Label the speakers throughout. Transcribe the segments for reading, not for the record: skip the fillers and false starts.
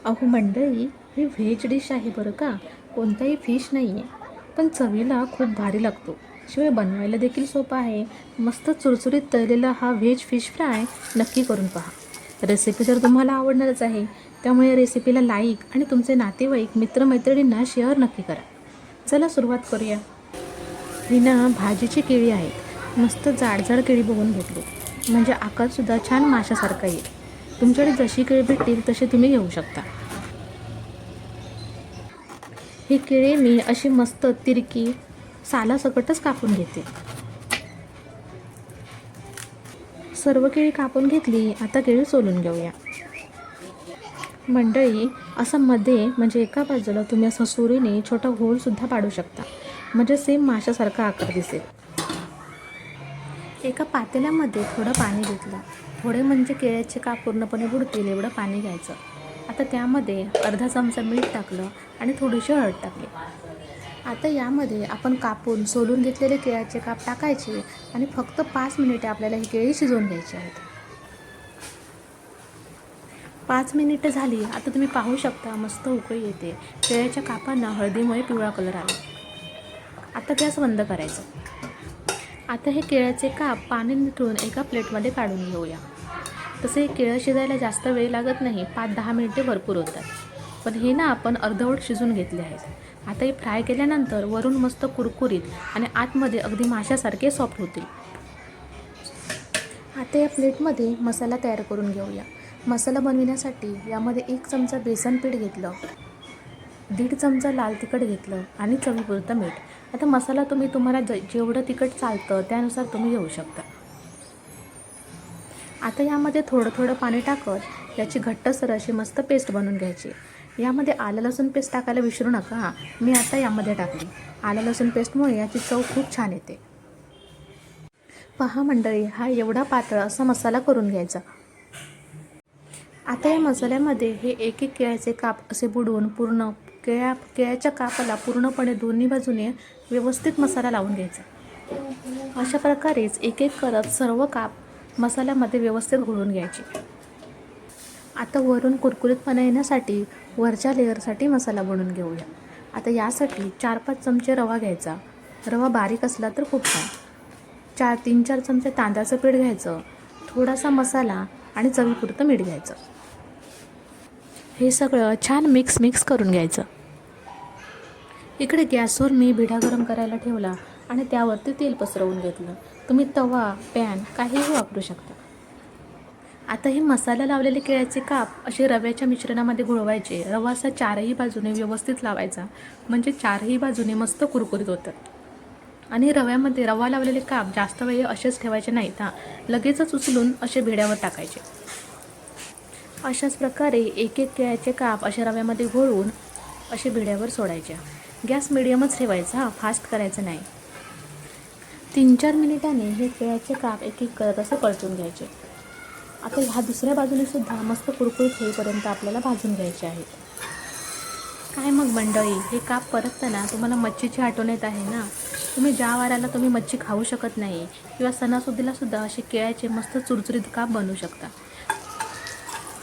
Speaker 1: अहो मंडळी, ही veg dish आहे बरं का. कोणताही फिश नाही आहे, पण चवीला खूप भारी लागतो. शिवाय बनवायला देखील सोपा आहे. मस्त चुरचुरीत तळलेला हा व्हेज फिश फ्राय नक्की करून पहा. रेसिपी तर तुम्हाला आवडणारच आहे. त्यामुळे रेसिपीला लाईक आणि तुमचे नातेवाईक मित्रमैत्रिणींना शेअर नक्की करा. चला सुरुवात करूया. ही ना भाजीची केळी आहेत. मस्त जाडजाड केळी बघून घेतली, म्हणजे आकारसुद्धा छान माशासारखा येईल. तुमच्याकडे जशी केळी भेटतील तशी तुम्ही घेऊ शकता. ही केळी मी अशी मस्त तिरकी सालासकटच कापून घेते. सर्व केळी कापून घेतली. आता केळी सोलून घेऊया. मंडळी, असं मध्ये म्हणजे एका बाजूला तुम्ही असं सुरीने छोटा होलसुद्धा पाडू शकता, म्हणजे सेम माशासारखा आकार दिसेल. एका पातेल्यामध्ये थोडं पाणी घेतलं. थोडे म्हणजे केळ्याचे काप पूर्णपणे बुडतील एवढं पाणी घ्यायचं. आता त्यामध्ये अर्धा चमचा मीठ टाकलं आणि थोडीशी हळद टाकली. आता यामध्ये आपण कापून सोलून घेतलेले केळ्याचे काप टाकायचे आणि फक्त 5 मिनिटे आपल्याला ही केळी शिजवून घ्यायची आहेत. 5 मिनिटं झाली. आता तुम्ही पाहू शकता मस्त उकळी येते. केळ्याच्या कापांना हळदीमुळे पिवळा कलर आला. आता गॅस बंद करायचं. आता हे केळ्याचे काप पाणी निथळून एका प्लेटमध्ये काढून घेऊया. तसे केळं शिजायला जास्त वेळ लागत नाही, 5-10 मिनिटे भरपूर होतात. पण हे ना आपण अर्धवट शिजून घेतले आहेत. आता हे फ्राय केल्यानंतर वरून मस्त कुरकुरीत आणि आतमध्ये अगदी माशासारखे सॉफ्ट होतील. आता या प्लेटमध्ये मसाला तयार करून घेऊया. मसाला बनविण्यासाठी यामध्ये 1 चमचा बेसन पीठ घेतलं, 1.5 चमचा लाल तिखट घेतलं आणि चवीपुरतं मीठ. आता मसाला तुम्हाला जेवढं तिखट चालतं त्यानुसार तुम्ही घेऊ शकता. आता यामध्ये थोडं थोडं पाणी टाकत याची घट्टसर अशी मस्त पेस्ट बनवून घ्यायची. यामध्ये आलं लसूण पेस्ट टाकायला विसरू नका. मी आता यामध्ये टाकली. आलं लसूण पेस्टमुळे याची चव खूप छान येते. पहा मंडळी, हा एवढा पातळ असा मसाला करून घ्यायचा. आता या मसाल्यामध्ये हे एक एक केळ्याचे काप असे बुडवून पूर्ण केळ्याच्या कापाला पूर्णपणे दोन्ही बाजूने व्यवस्थित मसाला लावून घ्यायचा. अशा प्रकारेच एक एक करत सर्व काप मसाल्यामध्ये व्यवस्थित घोळून घ्यायचे. आता वरून कुरकुरीतपणा येण्यासाठी वरच्या लेअरसाठी मसाला बनवून घेऊया. आता यासाठी 4-5 चमचे रवा घ्यायचा. रवा बारीक असला तर खूप छान. 3-4 चमचे तांदळाचं पीठ घ्यायचं, थोडासा मसाला आणि चवीपुरतं मीठ घ्यायचं. हे सगळं छान मिक्स करून घ्यायचं. इकडे गॅसवर मी बिडा गरम करायला ठेवला आणि त्यावरती तेल पसरवून घेतलं. तुम्ही तवा, पॅन काहीही वापरू शकता. आता हे मसाला लावलेले केळ्याचे काप असे रव्याच्या मिश्रणामध्ये घोळवायचे. रवा असा 4ही बाजूने व्यवस्थित लावायचा, म्हणजे 4ही बाजूने मस्त कुरकुरीत होतात. आणि रव्यामध्ये रवा लावलेले काप जास्त वेळ असेच ठेवायचे नाहीत. लगेचच उचलून असे भिड्यावर टाकायचे. अशाच प्रकारे एक एक केळ्याचे काप अशा रव्यामध्ये घोळवून असे भिड्यावर सोडायचे. गॅस मिडियमच ठेवायचा, फास्ट करायचं नाही. 3-4 मिनिटांनी हे केळ्याचे काप एक एक करत असे परतून घ्यायचे. आता ह्या दुसऱ्या बाजूने सुद्धा मस्त कुरकुरीत होईपर्यंत आपल्याला भाजून घ्यायचे आहेत. काय मग मंडळी, हे काप परतताना तुम्हाला मच्छीची आठवण येत आहे ना? तुम्ही ज्या वाराला तुम्ही मच्छी खाऊ शकत नाही किंवा सणासुदीला सुद्धा असे केळ्याचे मस्त चुरचुरीत काप बनवू शकता.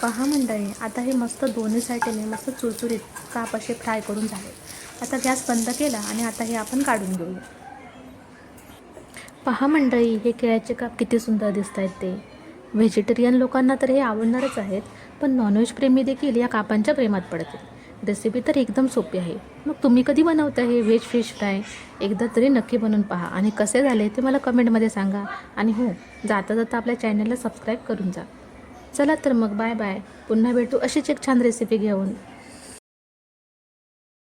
Speaker 1: पहा मंडळी, आता हे मस्त दोन्ही साईडने मस्त चुरचुरीत काप असे फ्राय करून झाले. आता गॅस बंद केला आणि आता हे आपण काढून घेऊया. पहा मंडळी, हे केळ्याचे काप किती सुंदर दिसत आहेत ते. व्हेजिटेरियन लोकांना तर हे आवडणारच आहेत, पण नॉनव्हेज प्रेमी देखील या कापांच्या प्रेमात पडतील. रेसिपी तर एकदम सोपी आहे. मग तुम्ही कधी बनवता हे व्हेज फिश फ्राय? एकदा तरी नक्की बनवून पहा आणि कसे झाले ते मला कमेंटमध्ये सांगा. आणि हो, जाता जाता आपल्या चॅनलला सबस्क्राईब करून जा. चला तर मग बाय बाय. पुन्हा भेटू अशीच एक छान रेसिपी घेऊन.